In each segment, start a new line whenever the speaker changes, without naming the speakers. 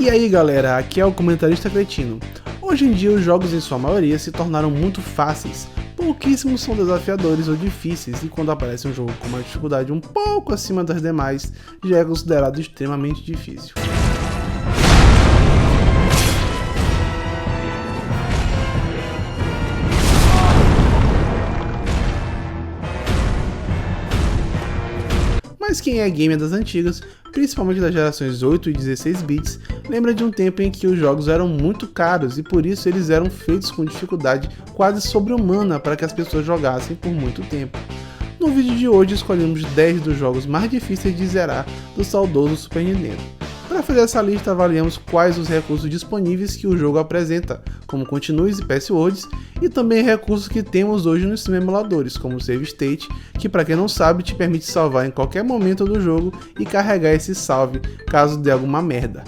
E aí galera, aqui é o Comentarista Cretino. Hoje em dia os jogos em sua maioria se tornaram muito fáceis, pouquíssimos são desafiadores ou difíceis e quando aparece um jogo com uma dificuldade um pouco acima das demais, já é considerado extremamente difícil. Mas quem é gamer das antigas, principalmente das gerações 8 e 16 bits, lembra de um tempo em que os jogos eram muito caros e por isso eles eram feitos com dificuldade quase sobre-humana para que as pessoas jogassem por muito tempo. No vídeo de hoje escolhemos 10 dos jogos mais difíceis de zerar do saudoso Super Nintendo. Para fazer essa lista avaliamos quais os recursos disponíveis que o jogo apresenta, como continues e passwords, e também recursos que temos hoje nos emuladores, como o Save State, que para quem não sabe te permite salvar em qualquer momento do jogo e carregar esse salve caso dê alguma merda.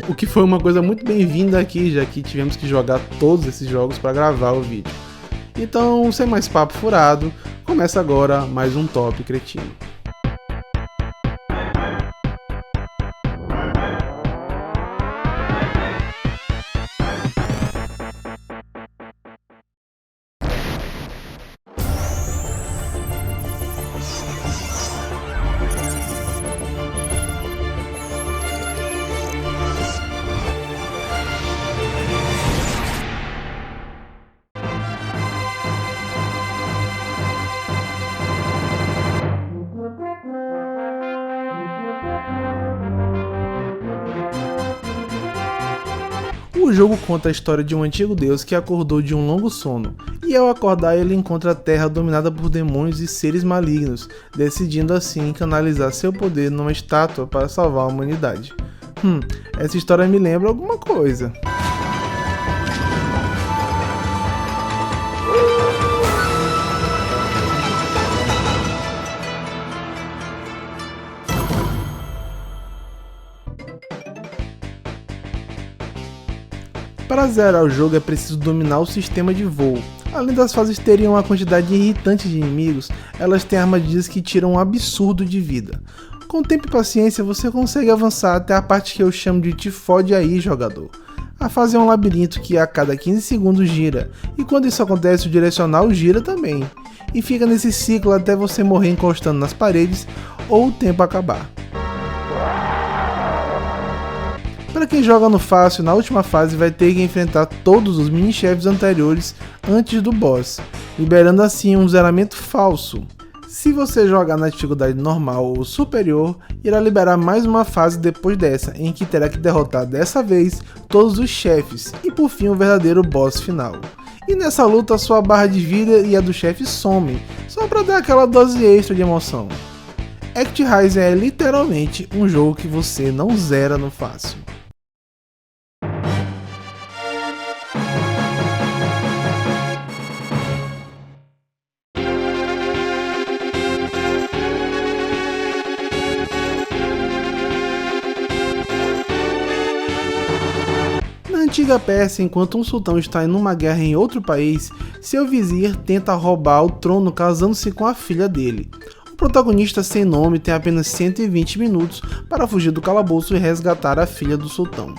O que foi uma coisa muito bem-vinda aqui, já que tivemos que jogar todos esses jogos para gravar o vídeo. Então, sem mais papo furado, começa agora mais um Top Cretino. O jogo conta a história de um antigo deus que acordou de um longo sono, e ao acordar ele encontra a Terra dominada por demônios e seres malignos, decidindo assim canalizar seu poder numa estátua para salvar a humanidade. Essa história me lembra alguma coisa. Para zerar o jogo é preciso dominar o sistema de voo. Além das fases terem uma quantidade irritante de inimigos, elas têm armadilhas que tiram um absurdo de vida. Com tempo e paciência você consegue avançar até a parte que eu chamo de te fode aí, jogador. A fase é um labirinto que a cada 15 segundos gira, e quando isso acontece o direcional gira também. E fica nesse ciclo até você morrer encostando nas paredes ou o tempo acabar. Para quem joga no fácil, na última fase vai ter que enfrentar todos os mini-chefes anteriores antes do boss, liberando assim um zeramento falso. Se você jogar na dificuldade normal ou superior, irá liberar mais uma fase depois dessa, em que terá que derrotar dessa vez todos os chefes e por fim o verdadeiro boss final. E nessa luta sua barra de vida e a do chefe somem, só para dar aquela dose extra de emoção. ActRaiser é literalmente um jogo que você não zera no fácil. Na antiga Pérsia, enquanto um sultão está em uma guerra em outro país, seu vizir tenta roubar o trono casando-se com a filha dele. O protagonista sem nome tem apenas 120 minutos para fugir do calabouço e resgatar a filha do sultão.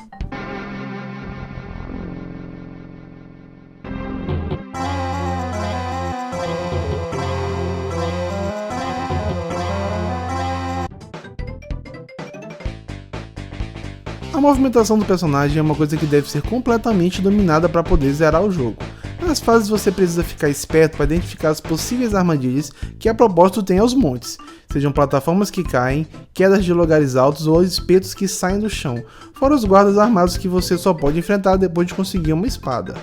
A movimentação do personagem é uma coisa que deve ser completamente dominada para poder zerar o jogo. Nas fases você precisa ficar esperto para identificar as possíveis armadilhas que a propósito tem aos montes, sejam plataformas que caem, quedas de lugares altos ou espetos que saem do chão, fora os guardas armados que você só pode enfrentar depois de conseguir uma espada.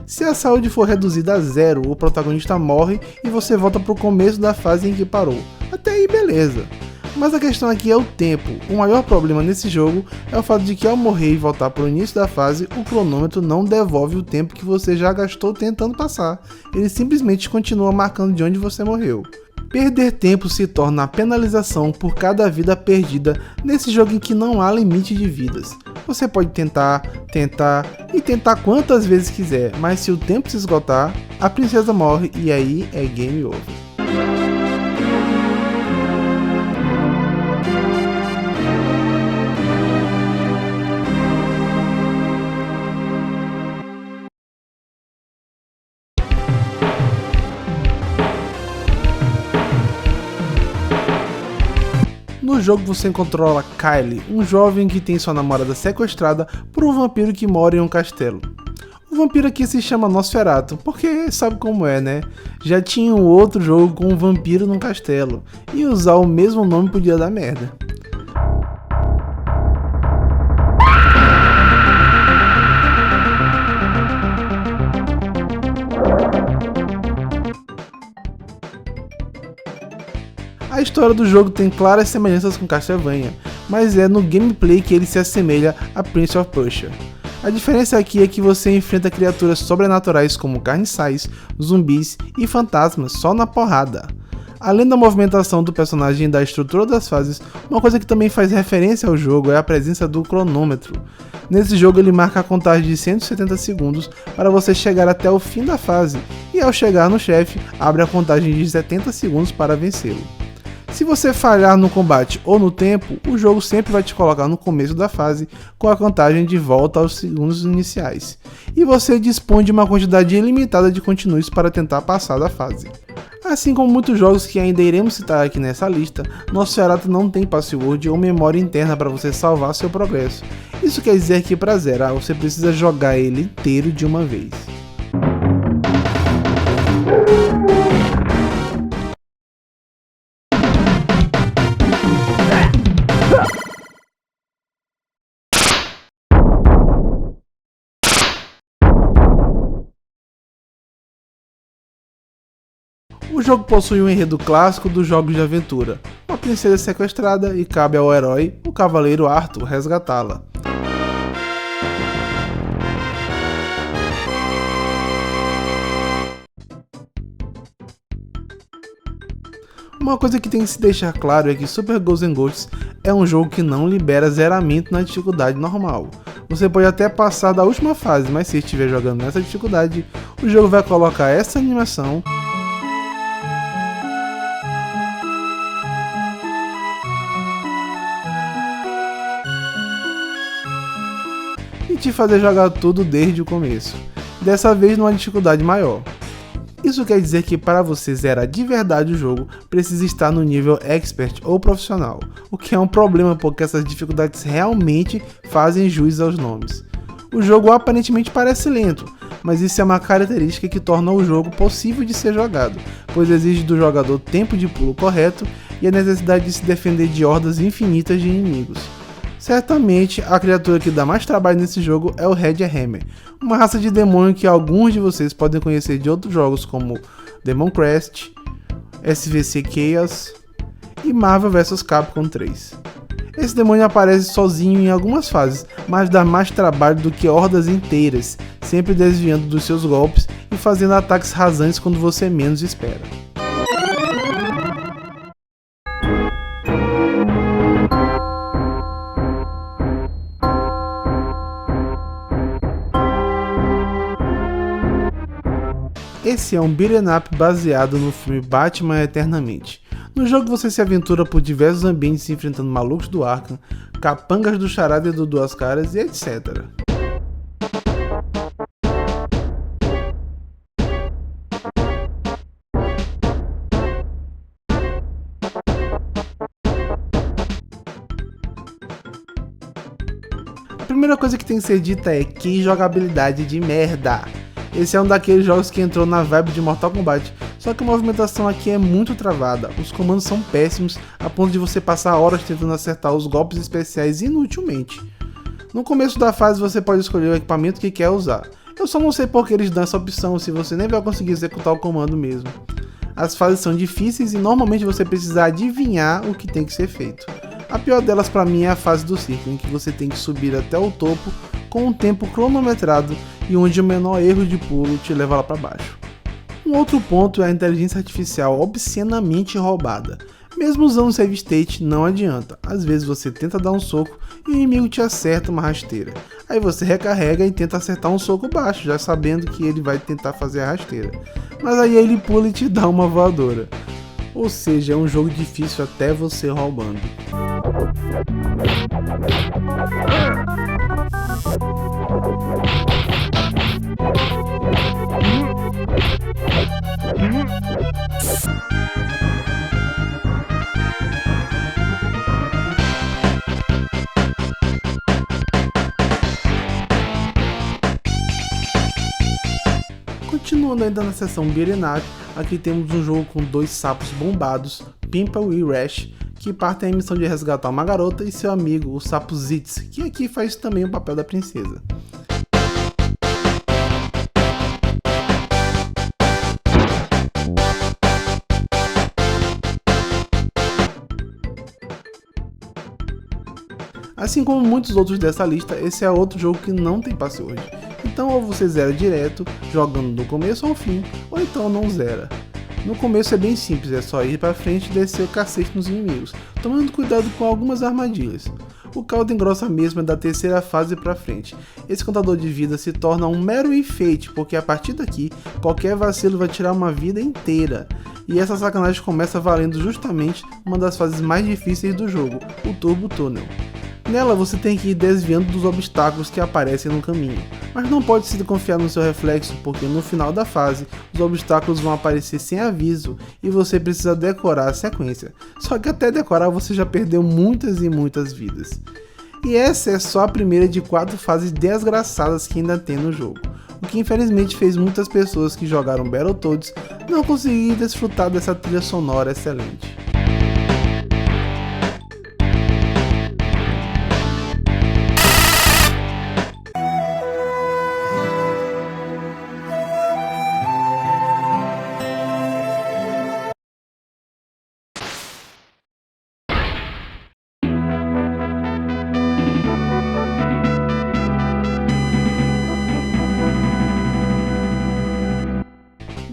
Se a saúde for reduzida a 0, o protagonista morre e você volta para o começo da fase em que parou. Até aí beleza. Mas a questão aqui é o tempo. O maior problema nesse jogo é o fato de que ao morrer e voltar para o início da fase, o cronômetro não devolve o tempo que você já gastou tentando passar. Ele simplesmente continua marcando de onde você morreu. Perder tempo se torna a penalização por cada vida perdida nesse jogo em que não há limite de vidas. Você pode tentar quantas vezes quiser, mas se o tempo se esgotar, a princesa morre e aí é game over. jogo você controla Kylie, um jovem que tem sua namorada sequestrada por um vampiro que mora em um castelo. O vampiro aqui se chama Nosferatu, porque sabe como é, né? Já tinha um outro jogo com um vampiro num castelo, e usar o mesmo nome podia dar merda. A história do jogo tem claras semelhanças com Castlevania, mas é no gameplay que ele se assemelha a Prince of Persia. A diferença aqui é que você enfrenta criaturas sobrenaturais como carniçais, zumbis e fantasmas só na porrada. Além da movimentação do personagem e da estrutura das fases, uma coisa que também faz referência ao jogo é a presença do cronômetro. Nesse jogo ele marca a contagem de 170 segundos para você chegar até o fim da fase, e ao chegar no chefe, abre a contagem de 70 segundos para vencê-lo. Se você falhar no combate ou no tempo, o jogo sempre vai te colocar no começo da fase com a contagem de volta aos segundos iniciais, e você dispõe de uma quantidade ilimitada de continues para tentar passar da fase. Assim como muitos jogos que ainda iremos citar aqui nessa lista, Nosferatu não tem password ou memória interna para você salvar seu progresso. Isso quer dizer que para zerar você precisa jogar ele inteiro de uma vez. O jogo possui um enredo clássico dos jogos de aventura, uma princesa sequestrada e cabe ao herói, o cavaleiro Arthur, resgatá-la. Uma coisa que tem que se deixar claro é que Super Ghosts & Ghosts é um jogo que não libera zeramento na dificuldade normal. Você pode até passar da última fase, mas se estiver jogando nessa dificuldade, o jogo vai colocar essa animação e te fazer jogar tudo desde o começo, dessa vez numa dificuldade maior. Isso quer dizer que para você zerar de verdade o jogo, precisa estar no nível Expert ou Profissional, o que é um problema porque essas dificuldades realmente fazem jus aos nomes. O jogo aparentemente parece lento, mas isso é uma característica que torna o jogo possível de ser jogado, pois exige do jogador tempo de pulo correto e a necessidade de se defender de hordas infinitas de inimigos. Certamente, a criatura que dá mais trabalho nesse jogo é o Red Hammer, uma raça de demônio que alguns de vocês podem conhecer de outros jogos como Demon Crest, SVC Chaos e Marvel vs Capcom 3. Esse demônio aparece sozinho em algumas fases, mas dá mais trabalho do que hordas inteiras, sempre desviando dos seus golpes e fazendo ataques rasantes quando você menos espera. Esse é um beat'em up baseado no filme Batman Eternamente. No jogo você se aventura por diversos ambientes enfrentando malucos do Arkham, capangas do Charada e do Duas Caras e etc. A primeira coisa que tem que ser dita é que jogabilidade de merda! Esse é um daqueles jogos que entrou na vibe de Mortal Kombat, só que a movimentação aqui é muito travada, os comandos são péssimos a ponto de você passar horas tentando acertar os golpes especiais inutilmente. No começo da fase você pode escolher o equipamento que quer usar, eu só não sei porque eles dão essa opção se você nem vai conseguir executar o comando mesmo. As fases são difíceis e normalmente você precisa adivinhar o que tem que ser feito. A pior delas para mim é a fase do círculo, em que você tem que subir até o topo com um tempo cronometrado e onde o menor erro de pulo te leva lá para baixo. Um outro ponto é a inteligência artificial obscenamente roubada. Mesmo usando save state não adianta, às vezes você tenta dar um soco e o inimigo te acerta uma rasteira. Aí você recarrega e tenta acertar um soco baixo, já sabendo que ele vai tentar fazer a rasteira. Mas aí ele pula e te dá uma voadora. Ou seja, é um jogo difícil até você roubando. Continuando ainda na seção Beat'em Up, aqui temos um jogo com dois sapos bombados, Pimple e Rash, que partem a missão de resgatar uma garota e seu amigo, o sapo Zitz, que aqui faz também o papel da princesa. Assim como muitos outros dessa lista, esse é outro jogo que não tem password. Então ou você zera direto, jogando do começo ao fim, ou então não zera. No começo é bem simples, é só ir pra frente e descer o cacete nos inimigos, tomando cuidado com algumas armadilhas. O caldo engrossa mesmo é da terceira fase pra frente. Esse contador de vida se torna um mero enfeite, porque a partir daqui, qualquer vacilo vai tirar uma vida inteira. E essa sacanagem começa valendo justamente uma das fases mais difíceis do jogo, o Turbo Tunnel. Nela você tem que ir desviando dos obstáculos que aparecem no caminho, mas não pode se confiar no seu reflexo, porque no final da fase os obstáculos vão aparecer sem aviso e você precisa decorar a sequência, só que até decorar você já perdeu muitas e muitas vidas. E essa é só a primeira de 4 fases desgraçadas que ainda tem no jogo, o que infelizmente fez muitas pessoas que jogaram Battletoads não conseguirem desfrutar dessa trilha sonora excelente.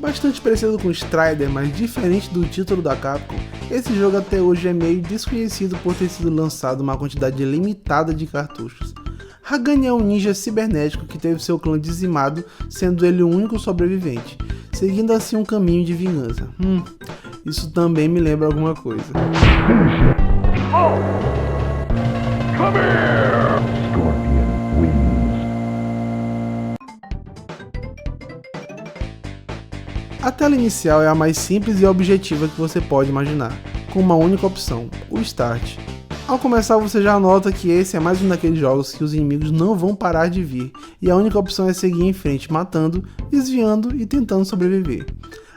Bastante parecido com Strider, mas diferente do título da Capcom, esse jogo até hoje é meio desconhecido por ter sido lançado uma quantidade limitada de cartuchos. Hagan é um ninja cibernético que teve seu clã dizimado, sendo ele o único sobrevivente, seguindo assim um caminho de vingança. Isso também me lembra alguma coisa.
Oh! Come here! Scorpion wins.
A tela inicial é a mais simples e objetiva que você pode imaginar, com uma única opção, o Start. Ao começar você já nota que esse é mais um daqueles jogos que os inimigos não vão parar de vir, e a única opção é seguir em frente matando, desviando e tentando sobreviver.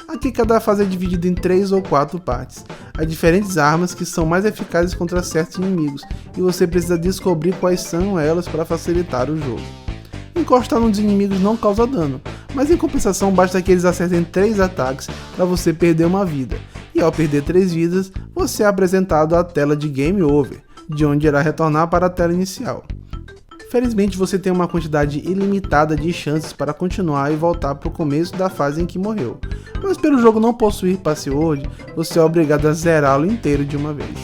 Aqui cada fase é dividida em 3 ou 4 partes. Há diferentes armas que são mais eficazes contra certos inimigos, e você precisa descobrir quais são elas para facilitar o jogo. Encostar nos inimigos não causa dano, mas em compensação basta que eles acertem 3 ataques para você perder uma vida, e ao perder 3 vidas, você é apresentado à tela de Game Over, de onde irá retornar para a tela inicial. Felizmente você tem uma quantidade ilimitada de chances para continuar e voltar para o começo da fase em que morreu, mas pelo jogo não possuir password, você é obrigado a zerá-lo inteiro de uma vez.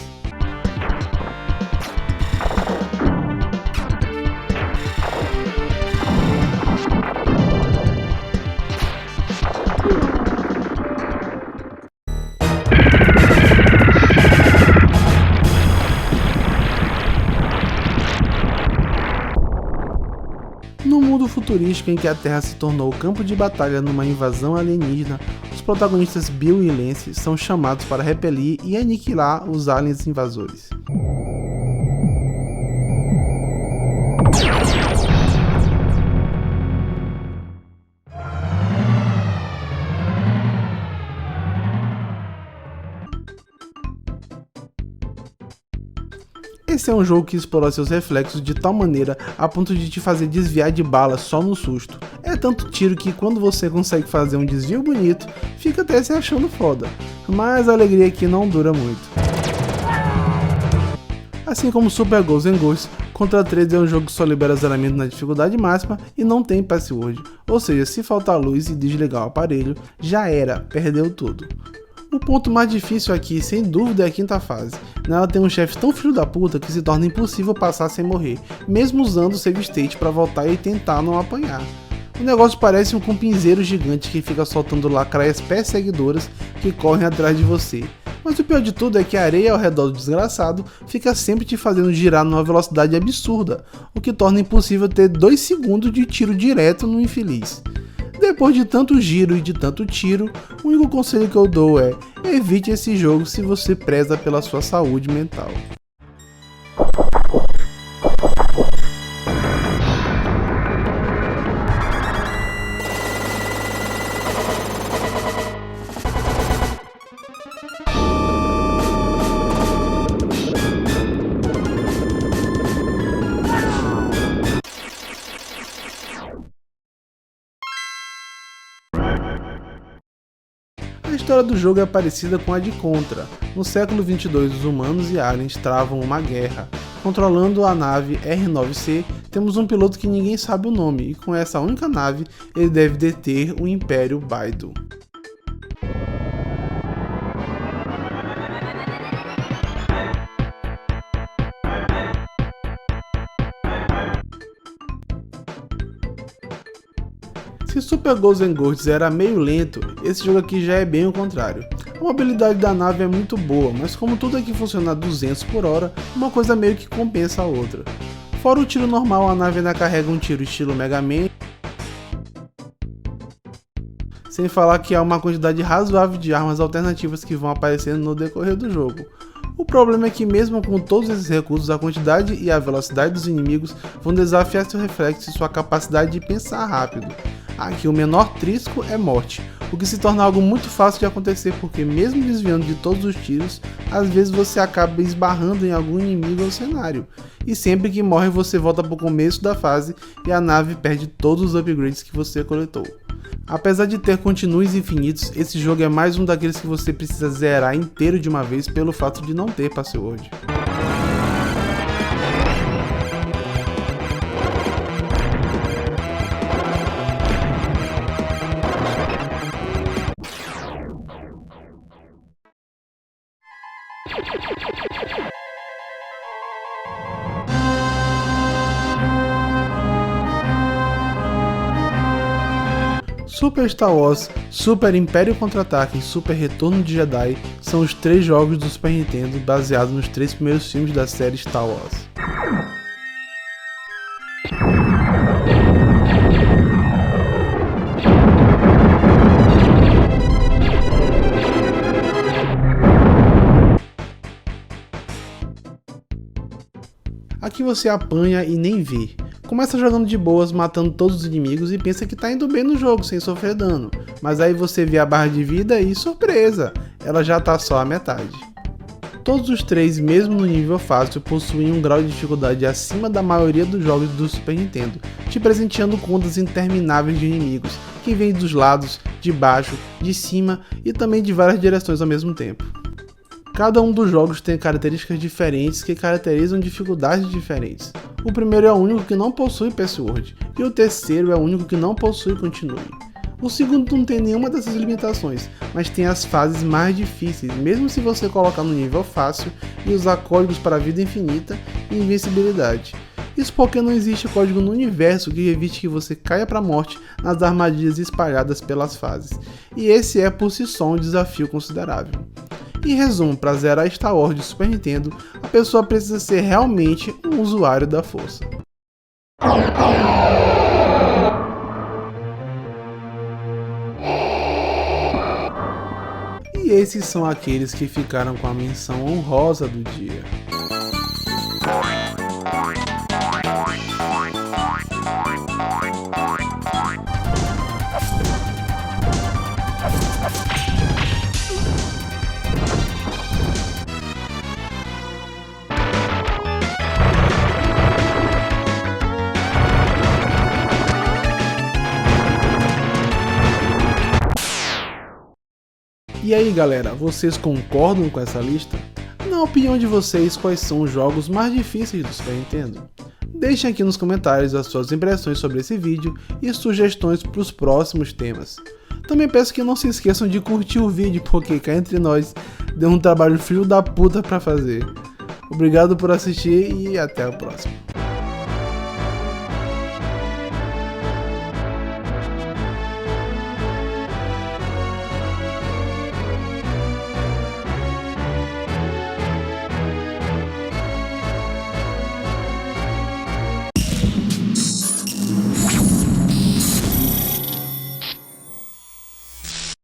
No mundo futurístico em que a Terra se tornou campo de batalha numa invasão alienígena, os protagonistas Bill e Lance são chamados para repelir e aniquilar os aliens invasores. Esse é um jogo que explora seus reflexos de tal maneira a ponto de te fazer desviar de balas só no susto. É tanto tiro que quando você consegue fazer um desvio bonito, fica até se achando foda, mas a alegria aqui não dura muito. Assim como Super Ghosts and Ghosts, Contra 3 é um jogo que só libera zeramento na dificuldade máxima e não tem password, ou seja, se faltar luz e desligar o aparelho, já era, perdeu tudo. O ponto mais difícil aqui, sem dúvida, é a quinta fase. Nela tem um chefe tão filho da puta que se torna impossível passar sem morrer, mesmo usando o save state para voltar e tentar não apanhar. O negócio parece um compinzeiro gigante que fica soltando lacraias perseguidoras que correm atrás de você. Mas o pior de tudo é que a areia ao redor do desgraçado fica sempre te fazendo girar numa velocidade absurda, o que torna impossível ter 2 segundos de tiro direto no infeliz. Depois de tanto giro e de tanto tiro, o único conselho que eu dou é: evite esse jogo se você preza pela sua saúde mental. história do jogo é parecida com a de Contra. No século 22, os humanos e aliens travam uma guerra. Controlando a nave R9C, temos um piloto que ninguém sabe o nome, e com essa única nave, ele deve deter o Império Baidu. Se Super Ghosts and Ghosts era meio lento, esse jogo aqui já é bem o contrário. A mobilidade da nave é muito boa, mas como tudo aqui funciona a 200 por hora, uma coisa meio que compensa a outra. Fora o tiro normal, a nave ainda carrega um tiro estilo Mega Man, sem falar que há uma quantidade razoável de armas alternativas que vão aparecendo no decorrer do jogo. O problema é que mesmo com todos esses recursos, a quantidade e a velocidade dos inimigos vão desafiar seu reflexo e sua capacidade de pensar rápido. Aqui o menor trisco é morte, o que se torna algo muito fácil de acontecer porque mesmo desviando de todos os tiros, às vezes você acaba esbarrando em algum inimigo ou cenário, e sempre que morre você volta para o começo da fase e a nave perde todos os upgrades que você coletou. Apesar de ter continues infinitos, esse jogo é mais um daqueles que você precisa zerar inteiro de uma vez pelo fato de não ter password. Super Star Wars, Super Império Contra-Ataque e Super Retorno de Jedi são os 3 jogos do Super Nintendo baseados nos 3 primeiros filmes da série Star Wars. Aqui você apanha e nem vê. Começa jogando de boas, matando todos os inimigos e pensa que tá indo bem no jogo, sem sofrer dano. Mas aí você vê a barra de vida e surpresa, ela já tá só a metade. Todos os 3, mesmo no nível fácil, possuem um grau de dificuldade acima da maioria dos jogos do Super Nintendo, te presenteando com ondas intermináveis de inimigos, que vêm dos lados, de baixo, de cima e também de várias direções ao mesmo tempo. Cada um dos jogos tem características diferentes que caracterizam dificuldades diferentes. O primeiro é o único que não possui password, e o terceiro é o único que não possui continue. O segundo não tem nenhuma dessas limitações, mas tem as fases mais difíceis, mesmo se você colocar no nível fácil e usar códigos para vida infinita e invencibilidade. Isso porque não existe código no universo que evite que você caia para a morte nas armadilhas espalhadas pelas fases, e esse é por si só um desafio considerável. Em resumo, para zerar Star Wars de Super Nintendo, a pessoa precisa ser realmente um usuário da força. E esses são aqueles que ficaram com a menção honrosa do dia. E aí galera, vocês concordam com essa lista? Na opinião de vocês, quais são os jogos mais difíceis do Super Nintendo? Deixem aqui nos comentários as suas impressões sobre esse vídeo e sugestões para os próximos temas. Também peço que não se esqueçam de curtir o vídeo, porque cá entre nós deu um trabalho filho da puta para fazer. Obrigado por assistir e até a próxima.